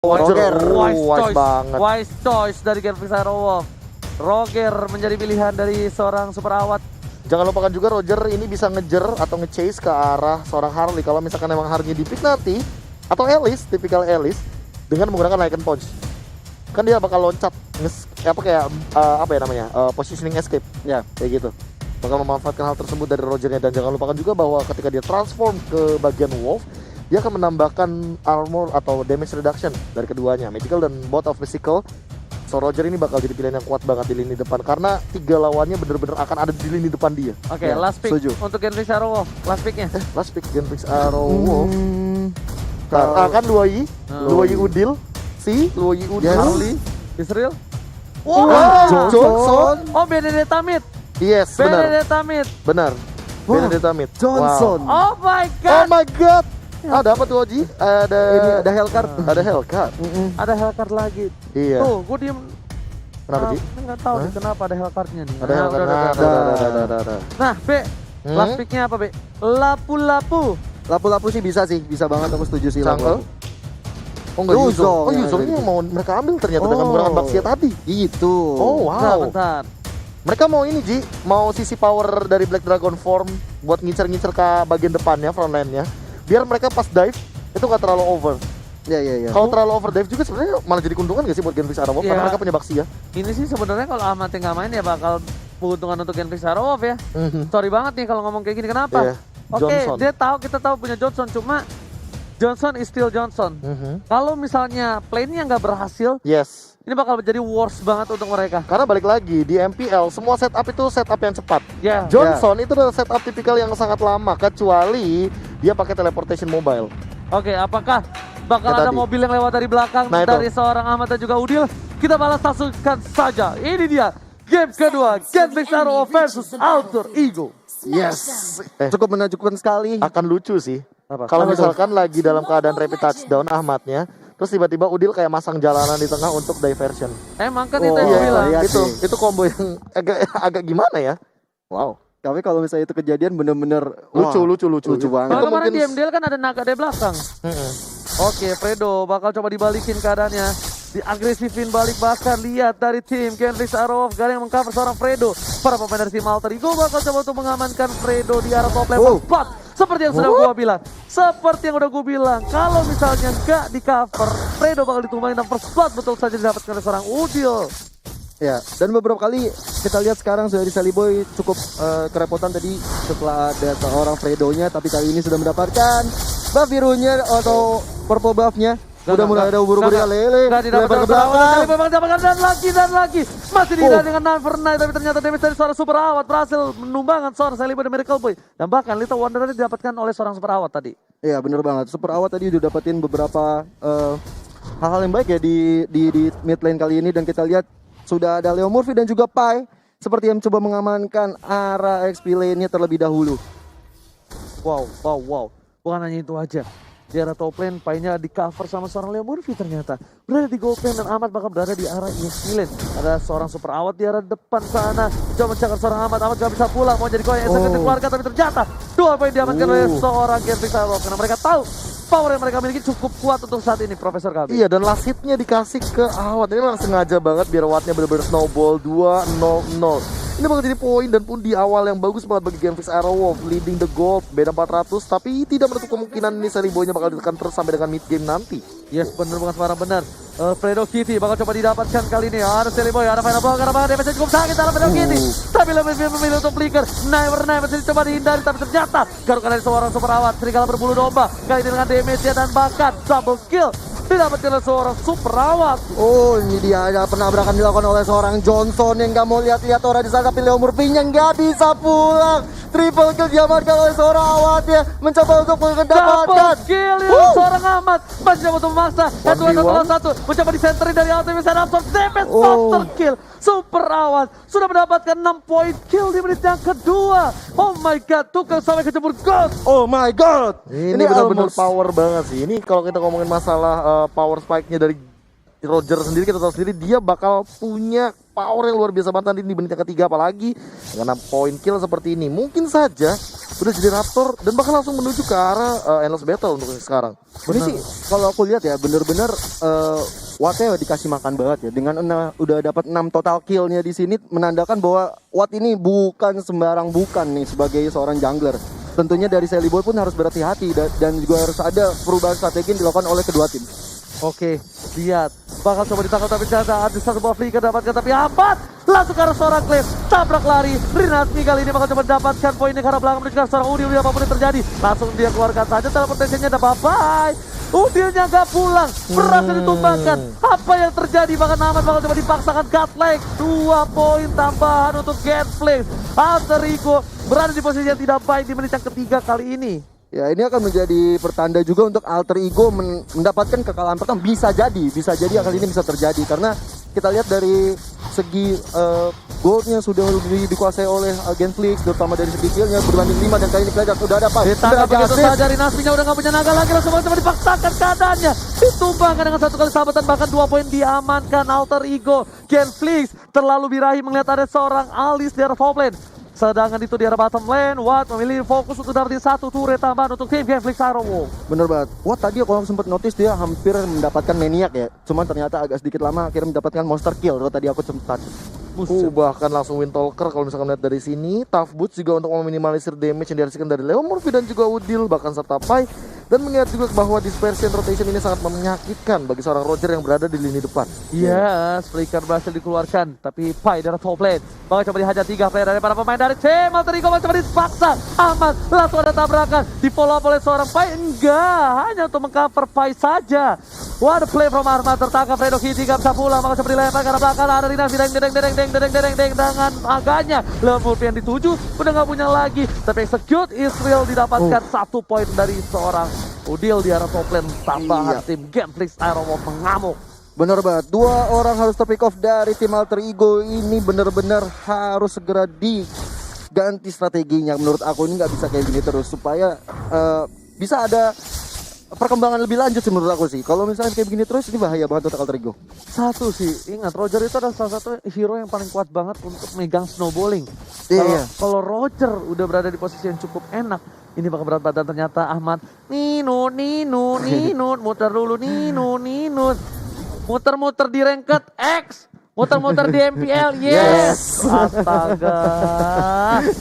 Roger, wise banget. Wise choice dari Genfix Aerowolf. Roger menjadi pilihan dari seorang super awat. Jangan lupakan juga Roger ini bisa ngejer atau nge-chase ke arah seorang Harley kalau misalkan emang Harley di pick nanti, atau Alice, tipikal Alice dengan menggunakan Lycan Punch. Kan dia bakal loncat positioning escape ya, kayak gitu. Bakal memanfaatkan hal tersebut dari Rogernya. Dan jangan lupakan juga bahwa ketika dia transform ke bagian Wolf, dia akan menambahkan armor atau damage reduction dari keduanya, magical dan both of physical. So Roger ini bakal jadi pilihan yang kuat banget di lini depan karena 3 lawannya bener-bener akan ada di lini depan dia. Oke, Ya, last pick setuju. untuk Genfix Aerowolf. Last picknya. Last pick Genfix Aerowolf. Kan Luoyi Udil, Luoyi Udil, Harley, Israel. Johnson. Oh, Benedetta Mid. Yes, benar. Benedetta Mid. Benar. Benedetta Mid. Johnson. Oh my Oh god. my god. Ada apa tuh Oji? Ini ada Hellcard. Ada Hellcard. Ada Hellcard lagi. Iya. Tuh, gue diem. Kenapa Ji? Enggak tahu nih kenapa ada Hellcardnya nih. Ada Hellcard. Ada. Nah, B. Last picknya apa, B? Lapu-lapu. Lapu-lapu sih bisa banget, aku setuju sih. Cangkel. Oh enggak Yuzo. Yuzo. Oh Yuzo ini mau mereka ambil ternyata dengan menggunakan Baxia tadi. Gitu. Oh wow. Bentar. Mereka mau ini Ji, mau sisi power dari Black Dragon Form buat ngincer-ngincer ke bagian depannya, front line-nya. Biar mereka pas dive itu nggak terlalu over. Iya. Kalau terlalu over dive juga sebenarnya malah jadi keuntungan gak sih buat Genfix Aerowolf karena mereka punya Baxia. Ini sih sebenarnya kalau Amat yang nggak main ya bakal keuntungan untuk Genfix Aerowolf ya. Sorry banget nih kalau ngomong kayak gini. Kenapa? Iya. Oke, Johnson. kita tahu punya Johnson, cuma Johnson is still Johnson. Kalau misalnya play-nya nggak berhasil, Yes. ini bakal menjadi worst banget untuk mereka. Karena balik lagi di MPL semua setup itu setup yang cepat. Ya. Johnson itu adalah setup tipikal yang sangat lama kecuali dia pakai teleportation mobile. Oke, apakah bakal Ya ada tadi. mobil yang lewat dari belakang Nah, itu. dari seorang Ahmad dan juga Udil? Kita balas langsungkan saja. Ini dia game kedua, Genfix Aerowolf versus Alter Ego. Yes. Cukup menakjubkan sekali. Akan lucu sih. Apa? Kalau misalkan lagi dalam keadaan rapid touchdown Ahmadnya, terus tiba-tiba Udil kayak masang jalanan di tengah untuk diversion. Emang kan itu yang Oh, gue bilang. iya. Itu combo yang agak gimana ya? Wow. Tapi kalau misalnya itu kejadian bener-bener Lucu wah, lucu. lucu banget. Kalau Itu kemarin mungkin di MDL kan ada naga di belakang. Mm-mm. Oke, Fredo bakal coba dibalikin keadaannya. Diagresifin balik, bahkan lihat dari tim Genfix Aerowolf gak ada yang mengcover seorang Fredo. Para pemain dari tim Alter Ego bakal coba untuk mengamankan Fredo di arah top level 4. Seperti yang sudah gua bilang. Seperti yang udah gua bilang, kalau misalnya gak di cover, Fredo bakal ditumbangin dan first blood betul saja didapatkan oleh seorang Udil. Ya, dan beberapa kali kita lihat sekarang sudah di Sally Boy cukup kerepotan tadi setelah ada seorang Fredo-nya, tapi kali ini sudah mendapatkan buff birunya atau purple buff-nya. Udah mulai ada ubur-ubur ya lele. Gak didapatkan Lebar ke belakang. memang didapatkan dan lagi. Masih dihindar dengan Never Night, tapi ternyata damage dari seorang super awat berhasil menumbangkan seorang Sally Boy dan Miracle Boy. Dan bahkan Little Wonder didapatkan oleh seorang super awat tadi. Iya, bener banget. Super Awat tadi udah dapetin beberapa hal-hal yang baik ya di mid lane kali ini, dan kita lihat sudah ada Leo Murphy dan juga Pai seperti yang coba mengamankan arah XP lane-nya terlebih dahulu. Wow. Bukan hanya itu aja. Di arah top lane, Pai-nya di cover sama seorang Leo Murphy ternyata. Berada di gold lane dan Ahmad bakal berada di arah ESP lane. Ada seorang super awat di arah depan sana. Coba mencakar seorang Ahmad gak bisa pulang. Mau jadi koin eksekutif keluarga, tapi ternyata 2 poin diamankan oleh seorang Genfix Aerowolf. Karena mereka tahu power yang mereka miliki cukup kuat untuk saat ini, Profesor Kalbi. Iya, dan last hitnya dikasih ke Awad. Ini memang sengaja banget biar Wattnya bener-bener snowball 2-0-0. Ini bakal jadi poin dan pun di awal yang bagus banget bagi Genfix Aerowolf, leading the gold beda 400, tapi tidak menutup kemungkinan ini Sally Boy-nya bakal ditekan terus sampai dengan mid game nanti. Yes, bener banget, suara benar. Fredo Kitty bakal coba didapatkan kali ini. Ada Sally Boy, ada final blow karena bahkan damage cukup sakit dalam Fredo Kitty. Tapi lebih memilih untuk flicker. Never masih coba dihindari, tapi ternyata garukan dari seorang super awat. Serigala berbulu domba. Kali ini dengan damage-nya dan bahkan double kill didapatkan oleh seorang super awat. Oh, ini dia ada penabrakan dilakukan oleh seorang Johnson yang gak mau lihat-lihat orang di sana, tapi Leo Murphy-nya nggak bisa pulang. Triple kill diamankan oleh seorang awat ya, mencoba untuk mendapatkan Double kill seorang Ahmad. Masih dapat untuk memaksa. Satu mencoba disenterin dari Alter bisa absorb damage. Monster kill. Super awat sudah mendapatkan 6 poin kill di menit yang kedua. Oh my god, tukang sampai kecebur ghost. Oh my god. Ini benar-benar power banget sih. Ini kalau kita ngomongin masalah power spike-nya dari Roger sendiri, kita tahu sendiri dia bakal punya power yang luar biasa banget nanti di menit yang ketiga, apalagi dengan 6 poin kill seperti ini. Mungkin saja udah jadi Raptor dan bahkan langsung menuju ke arah Endless Battle untuk sekarang. Ini sih kalau aku lihat ya bener-bener Wattnya dikasih makan banget ya. Dengan udah dapat 6 total killnya di sini menandakan bahwa Watt ini bukan sembarang nih sebagai seorang jungler. Tentunya dari Celiboy pun harus berhati-hati dan juga harus ada perubahan strategi yang dilakukan oleh kedua tim. Oke, lihat. Bakal coba ditangkap tapi ternyata ada satu buah flicker dapatkan tapi Ahmad langsung ke arah seorang Clay. Tabrak lari. Rinasmi kali ini bakal coba dapatkan poinnya ke arah belakang menuju ke arah seorang Udil. Apapun yang terjadi. Langsung dia keluarkan saja teleportasinya ada bye-bye. Udilnya gak pulang. Berhasil ditumbangkan. Apa yang terjadi? Bahkan Ahmad bakal coba dipaksakan Godlike. 2 poin tambahan untuk Genflix. Alter Ego berada di posisi yang tidak baik di menit yang ketiga kali ini. Ya ini akan menjadi pertanda juga untuk Alter Ego mendapatkan kekalahan pertama. Bisa jadi kali ini bisa terjadi karena kita lihat dari segi goldnya sudah lebih dikuasai oleh Genflix, terutama dari segi killnya berbanding 5 dan kali ini kelihatan udah ada pas. Ditangkap begitu saja, Rinasminya udah gak punya naga lagi, langsung coba dipaksakan keadaannya. Ditumbangkan dengan 1 kali sahabatan, bahkan 2 poin diamankan Alter Ego. Genflix terlalu birahi melihat ada seorang Alice di arah top lane. Sedangkan itu di arah bottom lane, Watt memilih fokus untuk dapetin 1 turret tambahan untuk tim Genflix Aerowolf. Bener banget. Watt tadi aku sempat notice dia hampir mendapatkan maniak ya. Cuman ternyata agak sedikit lama akhirnya mendapatkan monster kill. Kalau tadi aku sempat. Bahkan langsung Windtalker kalau misalkan lihat dari sini. Tough Boots juga untuk meminimalisir damage yang dihasilkan dari Leo Murphy dan juga Udil bahkan serta Pai. Dan mengingat juga bahwa dispersion rotation ini sangat menyakitkan bagi seorang Roger yang berada di lini depan. Yes, flicker berhasil dikeluarkan, tapi Pai dari top lane bakal coba dihajar 3 player dari para pemain dari tim Alter Ego. Coba dipaksa Ahmad, langsung ada tabrakan, di follow up oleh seorang Pai. Enggak, hanya untuk mengcover Pai saja. What a play from Ahmad, tertangkap Fredo Kitty, gak bisa pulang, maka coba dilempar ke arah belakang. Ada Rinas dereng dengan agaknya Leo Murphy yang dituju udah gak punya lagi, tapi execute Israel didapatkan 1 poin dari seorang Udil di arah top lane tambahan tim Genflix Aerowolf mengamuk. Bener banget, 2 orang harus terpick off dari tim Alter Ego ini bener-bener harus segera diganti strateginya. Menurut aku ini nggak bisa kayak gini terus supaya bisa ada perkembangan lebih lanjut sih menurut aku sih. Kalau misalnya kayak begini terus ini bahaya banget untuk Alter Ego. Satu sih, ingat Roger itu adalah salah satu hero yang paling kuat banget untuk megang snowballing. Kalau Roger udah berada di posisi yang cukup enak, ini bakal berat badan. Ternyata Ahmad ninut muter dulu ninut muter-muter di ranked X, muter-muter di MPL. Yes. Astaga.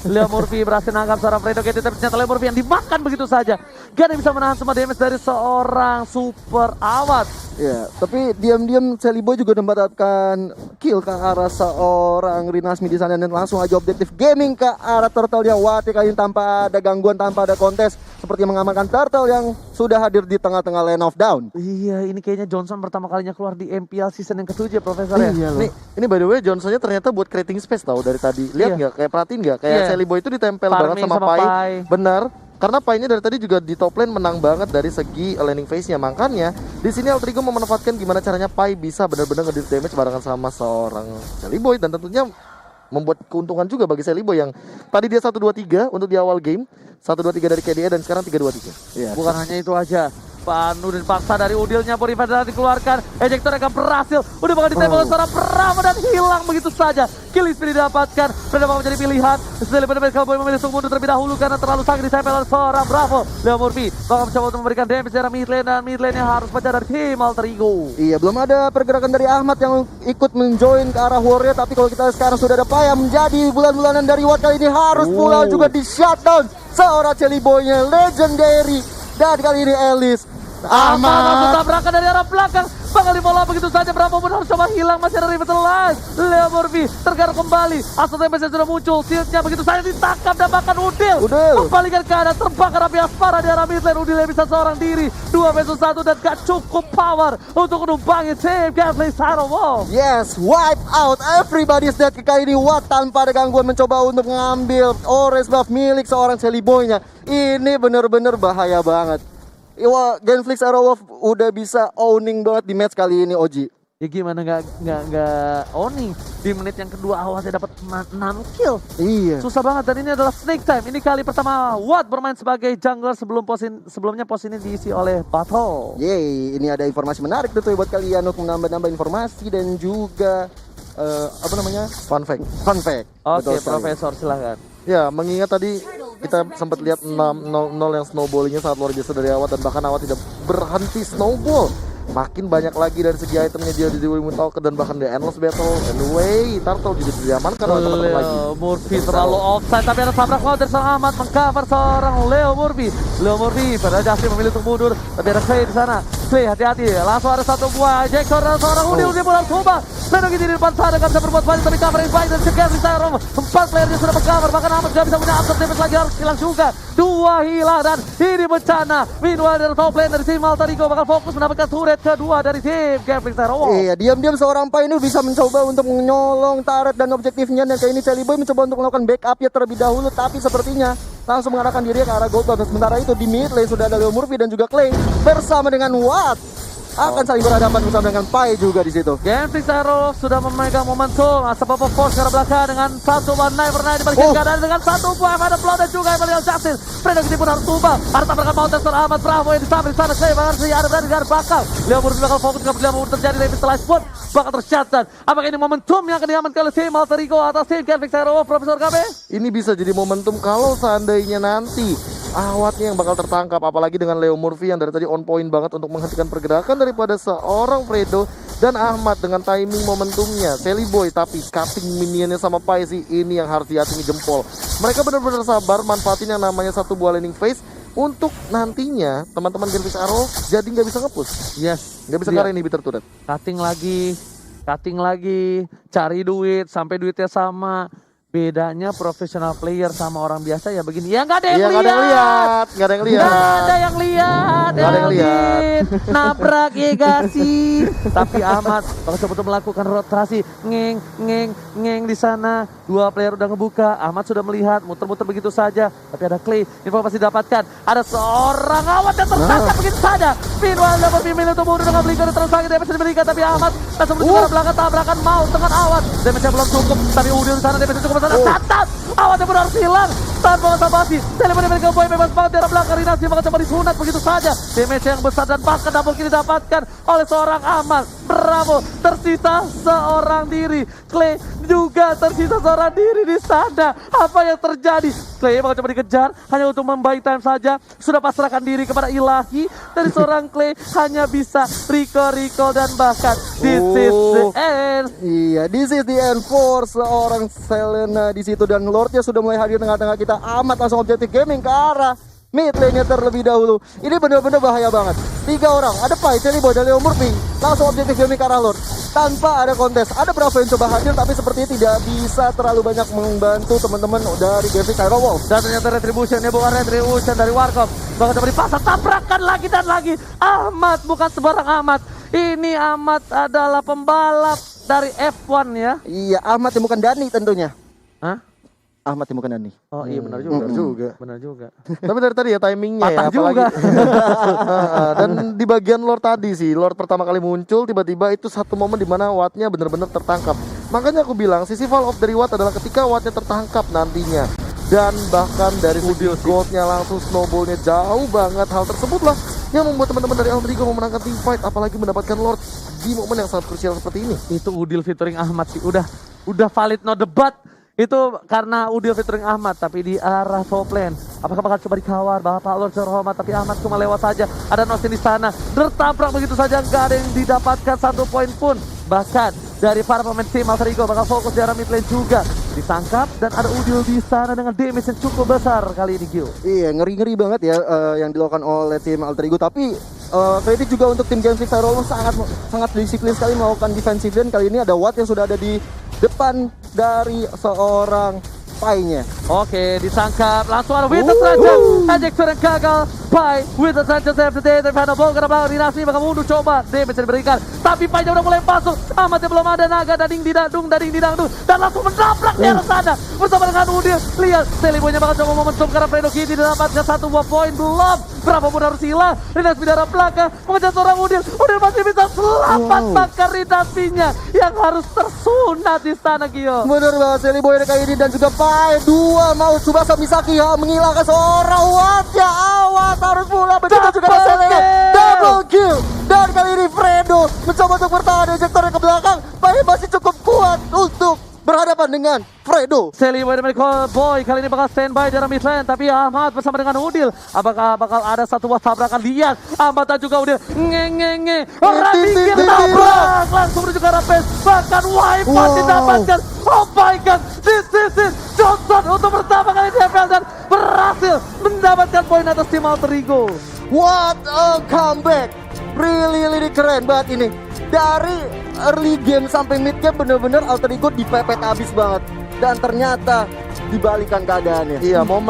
Leo Murphy berhasil nangkap seorang Fredo Kitty, tapi ternyata Leo Murphy yang dimakan begitu saja. Gak ada yang bisa menahan semua damage dari seorang super awat. Ya, tapi diam-diam Celiboy juga mendapatkan kill ke arah seorang Rinasmi di sana dan langsung aja objektif gaming ke arah turtle-nya Wati kali ini tanpa ada gangguan, tanpa ada kontes, seperti mengamankan turtle yang sudah hadir di tengah-tengah lane of down. Iya, ini kayaknya Johnson pertama kalinya keluar di MPL season yang ke-7 ya, Profesor ya. Iya, ini by the way Johnsonnya ternyata buat creating space tau dari tadi. Lihat nggak? Kayak perhatiin nggak? Kayak Celiboy itu ditempel banget sama Pai. Benar. Karena Pai-nya dari tadi juga di top lane menang banget dari segi laning phase-nya. Makanya di sini Alter Ego memanfaatkan gimana caranya Pai bisa benar-benar nge-deal damage barengan sama seorang Celiboy, dan tentunya membuat keuntungan juga bagi Celiboy yang tadi dia 1-2-3 untuk di awal game, 1-2-3 dari KDA dan sekarang 3-2-3. Ya, bukan hanya itu aja. Panu dan paksa dari Udilnya, Purifier dikeluarkan, ejector akan berhasil, udah bakal ditembak seorang Bravo dan hilang begitu saja. Killing speed didapatkan, Freda bakal menjadi pilihan. Setelah benar-benar Cowboy memilih untuk mundur terlebih dahulu karena terlalu sakit ditempel oleh seorang Bravo. Leo Murphy bakal mencoba untuk memberikan damage dari mid lane, dan mid lane-nya harus pecah dari tim Alter Ego. Iya, belum ada pergerakan dari Ahmad yang ikut menjoin ke arah Warrior, tapi kalau kita sekarang sudah ada Pai yang menjadi bulan-bulanan dari Watt kali ini harus pula juga di shutdown seorang Celiboy-nya legendary, dan kali ini Alice. Ahmad langsung tabrakan dari arah belakang, bakal di follow begitu saja. Bravo pun harus coba hilang, masih ada revitalize. Leo Murphy tergaruk kembali, asal TPS sudah muncul, shieldnya begitu saja ditangkap dan bahkan Udil kembalikan ke arah, terbakar api aspara di arah mid lane. Udil yang bisa seorang diri 2 vs 1 dan gak cukup power untuk menumpangi tim Genflix Aerowolf. Yes, wipe out everybody's dead. Kali ini Watt tanpa ada gangguan mencoba untuk mengambil orange buff milik seorang Celiboy-nya. Ini bener-bener bahaya banget. Iwa, Genflix Aerowolf udah bisa owning banget di match kali ini, Oji. Ya gimana nggak owning di menit yang kedua awalnya dapat 6 kill. Iya. Susah banget, dan ini adalah snake time. Ini kali pertama Watt bermain sebagai jungler sebelumnya pos ini diisi oleh Battle. Yeay, ini ada informasi menarik tuh buat kalian untuk menambah-nambah informasi dan juga fun fact. Oke, Profesor silahkan. Ya, mengingat tadi kita sempat lihat 6-0 yang snowballingnya sangat luar biasa dari Awat, dan bahkan Awat tidak berhenti snowball. Makin banyak lagi dari segi itemnya dia di Wild Talker, dan bahkan di Endless Battle. Anyway, Turtle juga diamankan oleh teman-teman lagi. Leo Murphy terlalu offside, tapi ada tabrak laut dari seorang Ahmad mengcover seorang Leo Murphy. Leo Murphy pada Justin memilih untuk mundur, tapi ada Clay di sana. Clay hati-hati, langsung ada satu buah Jackson dan seorang Udi pun harus coba. Leno di depan sana nggak bisa berbuat banyak, tapi cover baik dan sekian bisa Rom. 4 playernya sudah mengcover, bahkan Ahmad nggak bisa punya after damage lagi, harus hilang juga. 2 hilang dan ini bencana. Meanwhile dari top lane dari tim Alter Ego bakal fokus mendapatkan turret kedua dari tim Gambling Terror. Iya, diam-diam seorang Pai ini bisa mencoba untuk menyolong turret dan objektifnya, dan kali ini Celiboy mencoba untuk melakukan backup ya terlebih dahulu, tapi sepertinya langsung mengarahkan diri ke arah gold. Dan sementara itu di mid lane sudah ada Leo Murphy dan juga Clay bersama dengan Watt akan saling berhadapan bersama dengan Pai juga di situ. Gambling Terror sudah memegang momentum. Asap force ke arah belakang dengan satu one never night dibalikin keadaan dengan satu buah ada blow dan juga Emiliano Justin. Fredo pun harus tumbang. Ada tabrakan Mountain Star Ahmad Bravo yang disambil di sana. Clay bahkan ada berada di arah belakang. Leo Murphy bakal fokus ke bila mau terjadi revitalize pun bakal tercatat. Apakah ini momentum yang akan diamankan oleh tim Alter Ego atas tim Gambling Terror, Profesor KB? Ini bisa jadi momentum kalau seandainya nanti Awatnya yang bakal tertangkap, apalagi dengan Leo Murphy yang dari tadi on point banget untuk menghentikan pergerakan daripada seorang Fredo dan Ahmad dengan timing momentumnya. Celiboy tapi cutting minionnya sama Pai sih, ini yang harus diatingi jempol. Mereka benar-benar sabar manfaatin yang namanya satu buah landing phase untuk nantinya teman-teman Gambling Arrow jadi nggak bisa nge-push. Yes, Nggak bisa karena inhibitor turret. cutting lagi, cari duit sampai duitnya sama. Bedanya profesional player sama orang biasa ya begini. Ya nggak ada yang lihat. Nggak ada yang lihat. Nggak ada yang lihat. Nggak ada yang lihat. Nabrak ya gak sih? Tapi Ahmad bakal coba melakukan rotasi. Ngeng di sana. 2 player udah ngebuka. Ahmad sudah melihat, muter-muter begitu saja. Tapi ada Clay. Informasi didapatkan. Ada seorang Awat yang tertangkap begitu saja. Meanwhile dapat memilih untuk mundur dengan belikan terus lagi. Damage diberikan, tapi Ahmad langsung menuju ke belakang, tabrakan mau dengan Awat. Damage-nya belum cukup. Tapi Udin di sana damage cukup besar. Catat. Awatnya pun harus hilang tanpa basa-basi. Telepon dari Gameboy bebas banget dari belakang. Rinasi bakal coba disunat begitu saja. Damage yang besar dan bahkan double kill didapatkan oleh seorang Ahmad. Bravo, tersisa seorang diri. Clay juga tersisa seorang diri di sana. Apa yang terjadi? Clay bakal coba dikejar hanya untuk membuy time saja. Sudah pasrahkan diri kepada ilahi. Dari seorang Clay hanya bisa recall dan bahkan this is the end. Iya, this is the end for seorang Selena di situ, dan Lordnya sudah mulai hadir tengah-tengah kita. Amat langsung objektif gaming ke arah mid lane-nya terlebih dahulu. Ini benar-benar bahaya banget. 3 orang, ada Pai, Celiboy, dan Leo Murphy langsung objektif gaming ke arah Lord tanpa ada kontes. Ada Bravo yang coba hadir, tapi sepertinya tidak bisa terlalu banyak membantu teman-teman dari Gambling Terror Wolf. Dan ternyata retribution bukan retribution dari Warkop. Bahkan coba dipasang, tabrakan lagi dan lagi. Ahmad bukan sembarang Ahmad. Ini Ahmad adalah pembalap dari F1 ya. Iya, Ahmad yang bukan Dani tentunya. Hah? Ahmad yang bukan Dani. Oh iya benar juga. Benar juga. Tapi dari tadi ya timingnya Patah ya, apalagi. juga. Dan di bagian Lord tadi sih, Lord pertama kali muncul tiba-tiba itu satu momen dimana Wattnya benar-benar tertangkap. Makanya aku bilang sisi fall off dari Watt adalah ketika Wattnya tertangkap nantinya. Dan bahkan dari segi goldnya langsung snowballnya jauh banget. Hal tersebutlah yang membuat teman-teman dari Alter Ego memenangkan team fight, apalagi mendapatkan Lord di momen yang sangat krusial seperti ini. Itu Udil featuring Ahmad sih. Udah valid no debat. Itu karena Udil featuring Ahmad, tapi di arah top lane. Apakah bakal coba dikawal Bapak Lord terhormat, tapi Ahmad cuma lewat saja. Ada Nosin di sana, tertabrak begitu saja, nggak ada yang didapatkan 1 poin pun. Bahkan dari para pemain tim Alter Ego bakal fokus di arah mid lane juga. Disangkap dan ada Udil di sana dengan damage yang cukup besar kali ini Gil. Iya, ngeri-ngeri banget ya yang dilakukan oleh tim Alter Ego, tapi kredit juga untuk tim Gambling Terror sangat disiplin sekali melakukan defensive lane. Kali ini ada Watt yang sudah ada di depan dari seorang Pai-nya. Oke, disangkap langsung ada Winter Stranger. Ejector yang gagal. Pai, Winter Stranger save the day. Tapi ada ball ke belakang dinasti bakal mundur coba. Damage diberikan. Tapi Pai-nya udah mulai masuk. Amatnya belum ada naga. Dading didangdung. Dan langsung menabrak di arah sana. Bersama dengan Udil. Lihat, Celiboy-nya bakal coba momentum karena Fredo Kitty didapatkan 1 buah poin. Belum. Berapa pun harus hilang. Rinasmi darah belakang. Mengejar seorang Udil. Udil masih bisa selamat. Bahkan Rinasminya yang harus tersunat di sana Gio. Bener banget, Celiboy kali ini dan juga Pai 2 mau Tsubasa Misaki menghilangkan seorang Watt-nya. Awas harus pula begitu juga Selena. Double kill. Dan kali ini Fredo mencoba untuk bertahan ejektornya ke belakang. Pai masih cukup kuat untuk berhadapan dilakukan dengan Fredo. Seliboy dan Boy kali ini bakal standby dari mid lane, tapi Ahmad bersama dengan Udil. Apakah bakal ada satu tabrakan? Lihat Ahmad dan juga Udil nge. Orang pikir tabrak langsung menuju ke arah base, bahkan wipe didapatkan. Oh my god, this is Johnson untuk pertama kali di FPL dan berhasil mendapatkan poin atas tim Alter Ego. What a comeback. Really keren banget ini. Dari early game sampai mid game bener-bener Alter Ego dipepet habis banget. Dan ternyata dibalikan keadaannya. Iya, momen